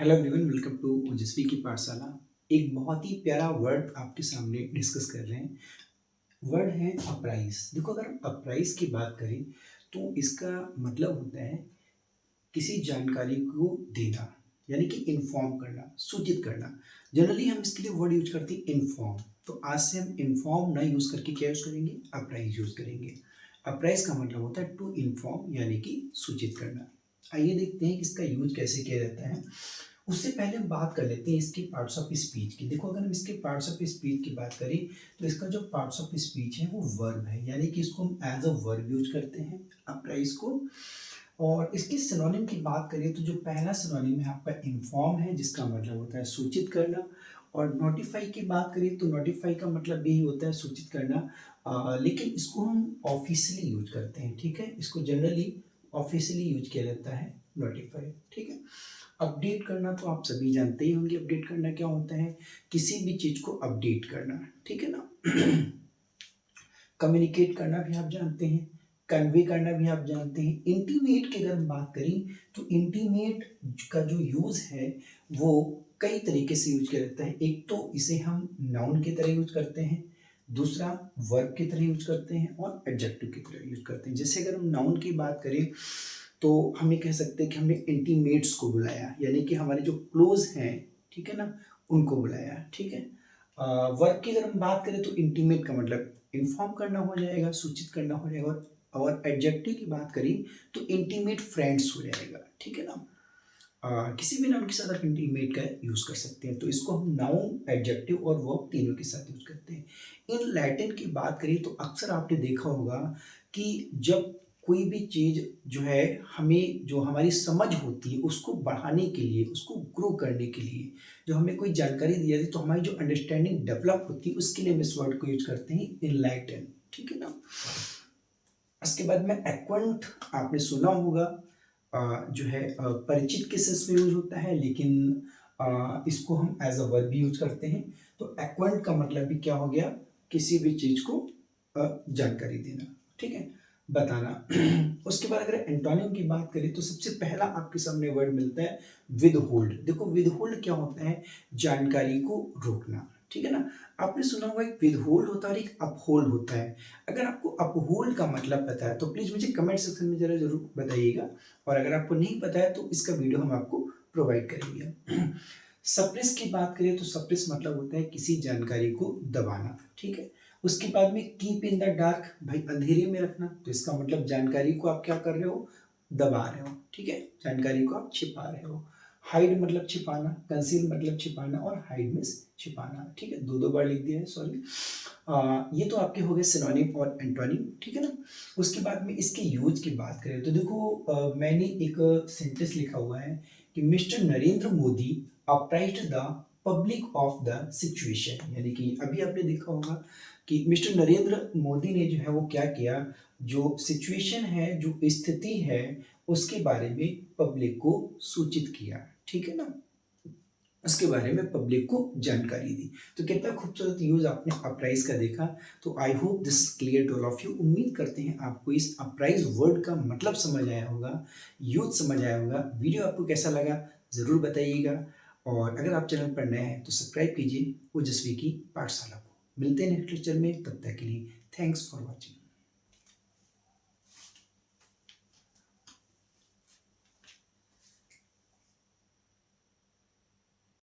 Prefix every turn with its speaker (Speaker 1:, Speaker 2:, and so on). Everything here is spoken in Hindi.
Speaker 1: हेलो एवरीवन, वेलकम टू ओजस्वी की पाठशाला। एक बहुत ही प्यारा वर्ड आपके सामने डिस्कस कर रहे हैं। वर्ड है अपराइज। देखो, अगर हम अपराइज की बात करें तो इसका मतलब होता है किसी जानकारी को देना, यानी कि इन्फॉर्म करना, सूचित करना। जनरली हम इसके लिए वर्ड यूज करते हैं इन्फॉर्म। तो आज से हम इन्फॉर्म ना यूज करके क्या यूज करेंगे, अपराइज यूज करेंगे। अपराइज का मतलब होता है टू इन्फॉर्म, यानी कि सूचित करना। आइए देखते हैं कि इसका यूज कैसे किया जाता है। उससे पहले हम बात कर लेते हैं इसके पार्ट्स ऑफ स्पीच की। देखो, अगर हम इसके पार्ट्स ऑफ स्पीच की बात करें तो इसका जो पार्ट्स ऑफ स्पीच है वो वर्ब है, यानी कि इसको हम एज अ वर्ब यूज करते हैं अपराइज को। और इसके सिनोनिम की बात करें तो जो पहला सिनोनिम है आपका इन्फॉर्म है, जिसका मतलब होता है सूचित करना। और नोटिफाई की बात करें तो नोटिफाई का मतलब यही होता है सूचित करना। लेकिन इसको हम ऑफिशियली यूज करते हैं, ठीक है। इसको जनरली ऑफिशियली यूज किया जाता है नोटिफाई, ठीक है। अपडेट करना तो आप सभी जानते ही होंगे। अपडेट करना क्या होता है, किसी भी चीज को अपडेट करना, ठीक है ना। कम्युनिकेट करना भी आप जानते हैं, कन्वे करना भी आप जानते हैं। इंटीमेट की अगर हम बात करें तो इंटीमेट का जो यूज है वो कई तरीके से यूज किया जाता है। एक तो इसे हम नाउन की तरह यूज करते हैं, दूसरा वर्ब की तरह यूज करते हैं, और एडजेक्टिव की तरह यूज करते हैं। जैसे अगर हम नाउन की बात करें तो हम ये कह सकते हैं कि हमने इंटीमेट्स को बुलाया, यानी कि हमारे जो क्लोज हैं, ठीक है ना, उनको बुलाया, ठीक है। वर्क की अगर हम बात करें तो इंटीमेट का मतलब इन्फॉर्म करना हो जाएगा, सूचित करना हो जाएगा। और एडजेक्टिव की बात करें तो इंटीमेट फ्रेंड्स हो जाएगा, ठीक है ना। किसी भी नाउन के साथ आप इंटीमेट का यूज कर सकते हैं। तो इसको हम नाउन, एडजेक्टिव और वर्ब तीनों के साथ यूज करते हैं। इन लैटिन की बात करें तो अक्सर आपने देखा होगा कि जब कोई भी चीज जो है, हमें जो हमारी समझ होती है उसको बढ़ाने के लिए, उसको ग्रो करने के लिए, जो हमें कोई जानकारी दी जाती है तो हमारी जो अंडरस्टैंडिंग डेवलप होती है उसके लिए हम इस वर्ड को यूज करते हैं, इनलाइटन, ठीक है ना। इसके बाद में एक्वेंट आपने सुना होगा। जो है परिचित के सेंस में यूज होता है, लेकिन इसको हम एज अ वर्ब भी यूज करते हैं। तो एक्वेंट का मतलब भी क्या हो गया, किसी भी चीज को जानकारी देना, ठीक है, बताना। उसके बाद अगर एंटोनिम की बात करें तो सबसे पहला आपके सामने वर्ड मिलता है विद होल्ड। देखो, विद होल्ड क्या होता है, जानकारी को रोकना, ठीक है ना। आपने सुना होगा एक विद होल्ड होता है और एक अपहोल्ड होता है। अगर आपको अपहोल्ड का मतलब पता है तो प्लीज मुझे कमेंट सेक्शन में जरा जरूर बताइएगा। और अगर आपको नहीं पता है तो इसका वीडियो हम आपको प्रोवाइड करेंगे। सप्रेस की बात करें तो सप्रेस मतलब होता है किसी जानकारी को दबाना, ठीक है। उसके बाद में कीप इन द डार्क, भाई अंधेरे में रखना। तो इसका मतलब जानकारी को आप क्या कर रहे हो, दबा रहे हो, ठीक है, जानकारी को आप छिपा रहे हो। हाइड मतलब छिपाना, कंसील मतलब छिपाना, और हाइड मीन्स छिपाना, ठीक है। दो दो बार लिख दिया है, सॉरी। ये तो आपके हो गए सिनोनिम और एंटोनिम, ठीक है ना। उसके बाद में इसके यूज की बात करें तो देखो, मैंने एक सेंटेंस लिखा हुआ है कि mister Narendra Modi apprised the public of the situation, यानी कि अभी आपने देखा होगा कि मिस्टर नरेंद्र मोदी ने जो है वो क्या किया, जो सिचुएशन है, जो स्थिति है, उसके बारे में पब्लिक को सूचित किया, ठीक है ना। उसके बारे में पब्लिक को जानकारी दी। तो कितना खूबसूरत यूज आपने अपराइज का देखा। तो I hope this clear to all of you. उम्मीद करते हैं आपको इस अपराइज वर्ड का मतलब समझ आया होगा, यूज समझ आया होगा। वीडियो आपको कैसा लगा जरूर बताइएगा। और अगर आप चैनल पर नए हैं तो सब्सक्राइब कीजिए ओजस्वी की पाठशाला को। मिलते हैं नेक्स्ट लेक्चर में, तब तक के लिए थैंक्स फॉर वॉचिंग।